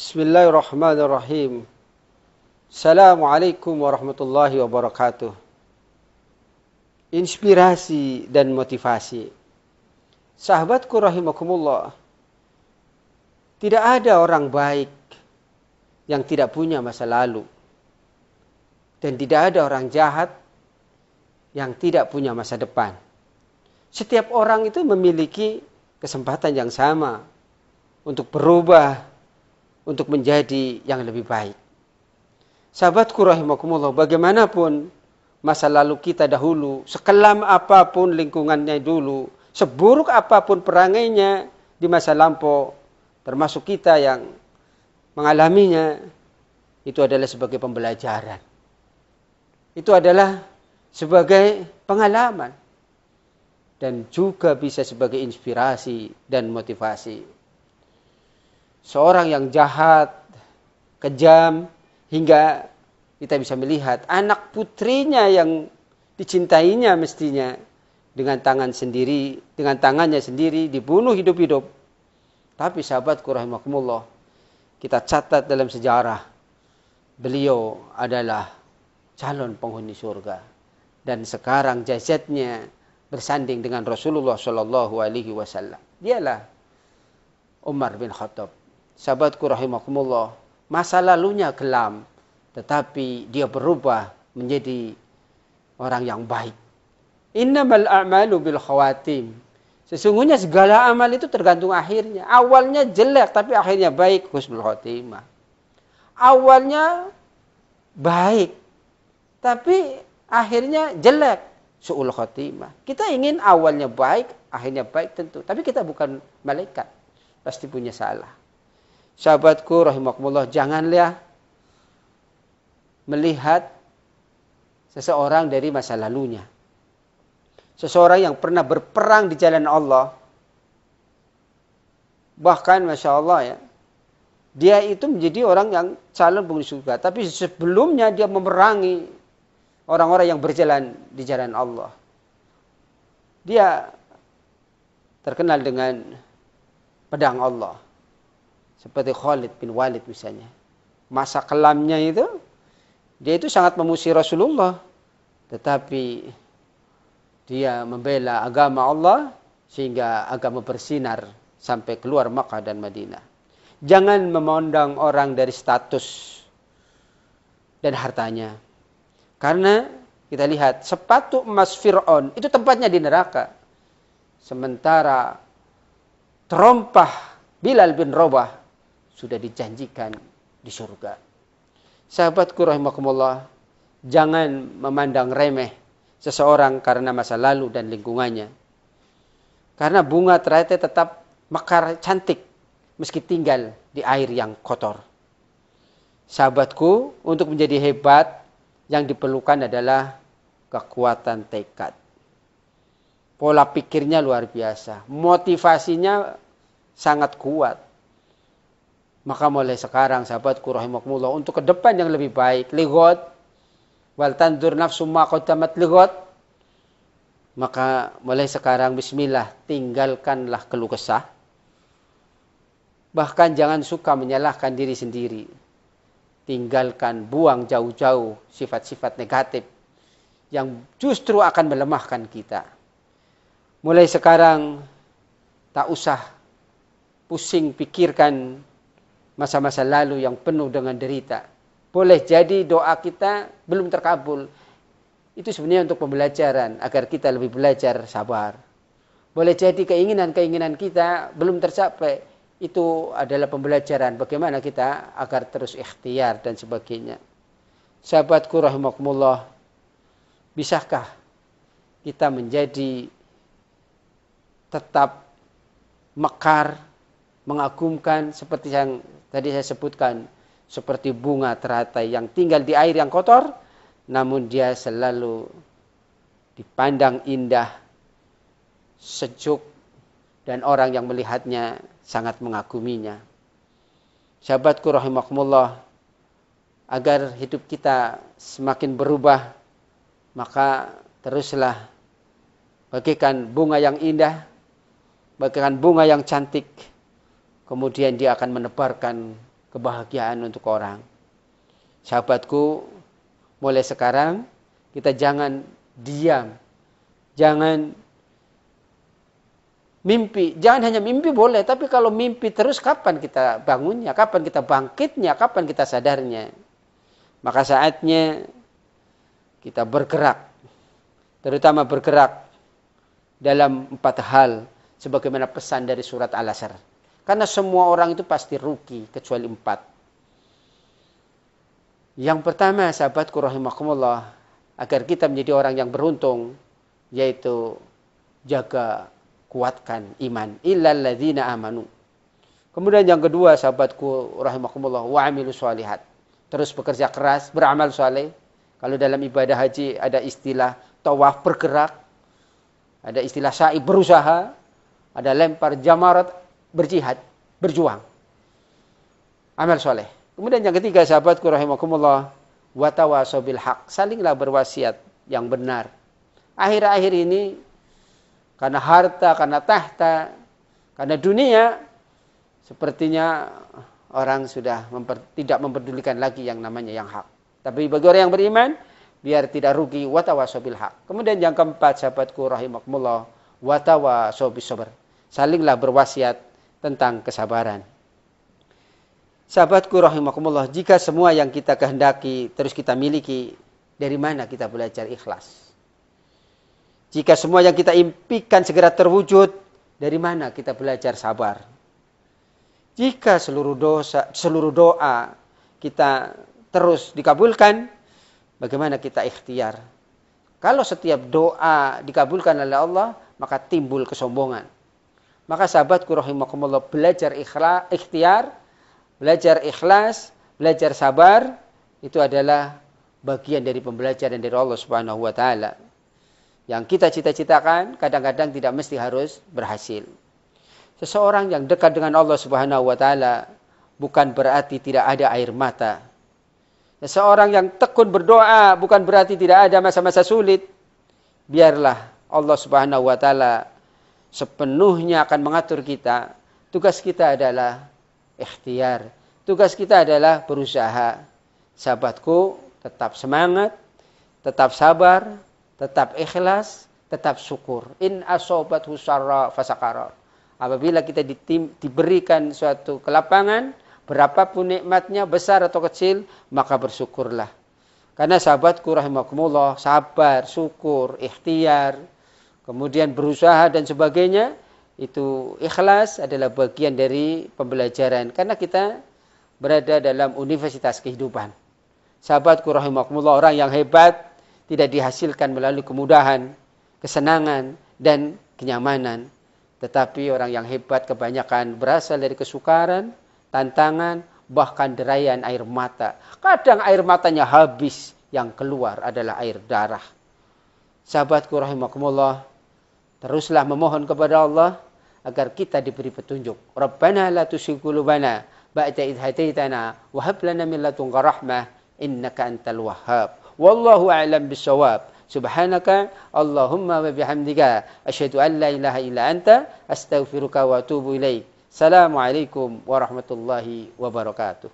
Bismillahirrahmanirrahim. Assalamualaikum warahmatullahi wabarakatuh. Inspirasi dan motivasi. Sahabatku rahimakumullah, tidak ada orang baik yang tidak punya masa lalu. Dan tidak ada orang jahat yang tidak punya masa depan. Setiap orang itu memiliki kesempatan yang sama untuk berubah, untuk menjadi yang lebih baik. Sahabatku rahimakumullah, bagaimanapun masa lalu kita dahulu, sekelam apapun lingkungannya dulu, seburuk apapun perangainya di masa lampau, termasuk kita yang mengalaminya, itu adalah sebagai pembelajaran. Itu adalah sebagai pengalaman. Dan juga bisa sebagai inspirasi dan motivasi. Seorang yang jahat, kejam, hingga kita bisa melihat anak putrinya yang dicintainya mestinya dengan tangannya sendiri dibunuh hidup-hidup. Tapi sahabatku rahimakumullah, kita catat dalam sejarah, beliau adalah calon penghuni surga. Dan sekarang jasadnya bersanding dengan Rasulullah Shallallahu Alaihi Wasallam. Dialah Umar bin Khattab. Sahabatku rahimakumullah, masa lalunya kelam, tetapi dia berubah menjadi orang yang baik. Innamal a'malu bil khawatim. Sesungguhnya segala amal itu tergantung akhirnya. Awalnya jelek, tapi akhirnya baik. Husnul khotimah. Awalnya baik, tapi akhirnya jelek. Su'ul khotimah. Kita ingin awalnya baik, akhirnya baik tentu. Tapi kita bukan malaikat. Pasti punya salah. Sahabatku rahimakumullah, janganlah melihat seseorang dari masa lalunya. Seseorang yang pernah berperang di jalan Allah, bahkan Masya Allah ya, dia itu menjadi orang yang calon penghuni surga. Tapi sebelumnya dia memerangi orang-orang yang berjalan di jalan Allah. Dia terkenal dengan pedang Allah. Seperti Khalid bin Walid misalnya. Masa kelamnya itu, dia itu sangat memusuhi Rasulullah. Tetapi dia membela agama Allah sehingga agama bersinar sampai keluar Makkah dan Madinah. Jangan memandang orang dari status dan hartanya. Karena kita lihat sepatu emas Fir'aun itu tempatnya di neraka. Sementara terompah Bilal bin Rabah sudah dijanjikan di surga. Sahabatku rahimakumullah, jangan memandang remeh seseorang karena masa lalu dan lingkungannya. Karena bunga teratai tetap mekar cantik meski tinggal di air yang kotor. Sahabatku, untuk menjadi hebat yang diperlukan adalah kekuatan tekad. Pola pikirnya luar biasa, motivasinya sangat kuat. Maka mulai sekarang sahabatku rahimakumullah, untuk ke depan yang lebih baik, ligot wal tandur nafsu ma qaddamat ligot. Maka mulai sekarang bismillah, tinggalkanlah keluh kesah. Bahkan jangan suka menyalahkan diri sendiri. Tinggalkan, buang jauh-jauh sifat-sifat negatif yang justru akan melemahkan kita. Mulai sekarang tak usah pusing pikirkan masa-masa lalu yang penuh dengan derita. Boleh jadi doa kita belum terkabul. Itu sebenarnya untuk pembelajaran, agar kita lebih belajar sabar. Boleh jadi keinginan-keinginan kita belum tercapai. Itu adalah pembelajaran bagaimana kita agar terus ikhtiar dan sebagainya. Sahabatku rahimakumullah, bisakah kita menjadi tetap mekar, mengagumkan seperti yang tadi saya sebutkan, seperti bunga teratai yang tinggal di air yang kotor, namun dia selalu dipandang indah, sejuk, dan orang yang melihatnya sangat mengaguminya. Sahabatku rahimakumullah, agar hidup kita semakin berubah, maka teruslah bagaikan bunga yang indah, bagaikan bunga yang cantik. Kemudian dia akan menebarkan kebahagiaan untuk orang. Sahabatku, mulai sekarang kita jangan diam. Jangan mimpi. Jangan hanya mimpi boleh, tapi kalau mimpi terus kapan kita bangunnya? Kapan kita bangkitnya? Kapan kita sadarnya? Maka saatnya kita bergerak. Terutama bergerak dalam 4 hal. Sebagaimana pesan dari surat Al-Asr. Karena semua orang itu pasti rugi kecuali 4. Yang pertama, sahabatku rahimakumullah, agar kita menjadi orang yang beruntung, yaitu jaga, kuatkan iman. Illal ladzina amanu. Kemudian yang kedua, sahabatku rahimakumullah, wa'amilu sholihat. Terus bekerja keras, beramal soleh. Kalau dalam ibadah haji ada istilah tawaf bergerak, ada istilah sa'i berusaha, ada lempar jamarat, berjihad, berjuang. Amal soleh. Kemudian yang ketiga, sahabatku rahimakumullah, watawasaw bil haq. Salinglah berwasiat yang benar. Akhir-akhir ini, karena harta, karena tahta, karena dunia, sepertinya orang sudah tidak mempedulikan lagi yang namanya yang hak. Tapi bagi orang yang beriman, biar tidak rugi, watawasaw bil haq. Kemudian yang keempat, sahabatku rahimakumullah, watawasaw bis sabr. Salinglah berwasiat tentang kesabaran. Sahabatku rahimakumullah, jika semua yang kita kehendaki terus kita miliki, dari mana kita belajar ikhlas? Jika semua yang kita impikan segera terwujud, dari mana kita belajar sabar? Jika seluruh doa kita terus dikabulkan, bagaimana kita ikhtiar? Kalau setiap doa dikabulkan oleh Allah, maka timbul kesombongan. Maka sahabatku rahimakumullah, belajar ikhtiar, belajar ikhlas, belajar sabar, itu adalah bagian dari pembelajaran dari Allah Subhanahu wa taala. Yang kita cita-citakan kadang-kadang tidak mesti harus berhasil. Seseorang yang dekat dengan Allah Subhanahu wa taala bukan berarti tidak ada air mata. Seseorang yang tekun berdoa bukan berarti tidak ada masa-masa sulit. Biarlah Allah Subhanahu wa taala sepenuhnya akan mengatur kita. Tugas kita adalah ikhtiar. Tugas kita adalah berusaha. Sahabatku, tetap semangat, tetap sabar, tetap ikhlas, tetap syukur. In asobathu syarra fasakara. Apabila kita diberikan suatu kelapangan, berapapun nikmatnya, besar atau kecil, maka bersyukurlah. Karena sahabatku rahimakumullah, sabar, syukur, ikhtiar, kemudian berusaha dan sebagainya, itu ikhlas adalah bagian dari pembelajaran. Karena kita berada dalam universitas kehidupan. Sahabatku rahimakumullah, orang yang hebat tidak dihasilkan melalui kemudahan, kesenangan, dan kenyamanan. Tetapi orang yang hebat kebanyakan berasal dari kesukaran, tantangan, bahkan derayan air mata. Kadang air matanya habis, yang keluar adalah air darah. Sahabatku rahimakumullah, teruslah memohon kepada Allah agar kita diberi petunjuk. Rabbana la tuzigh qulubana ba'da idh hadaitana wa hab lana min ladunka rahmah innaka antal wahhab. Wallahu a'lam bissawab. Subhanaka Allahumma wa bihamdika asyhadu an la ilaha illa anta astaghfiruka wa atubu ilaik. Assalamualaikum warahmatullahi wabarakatuh.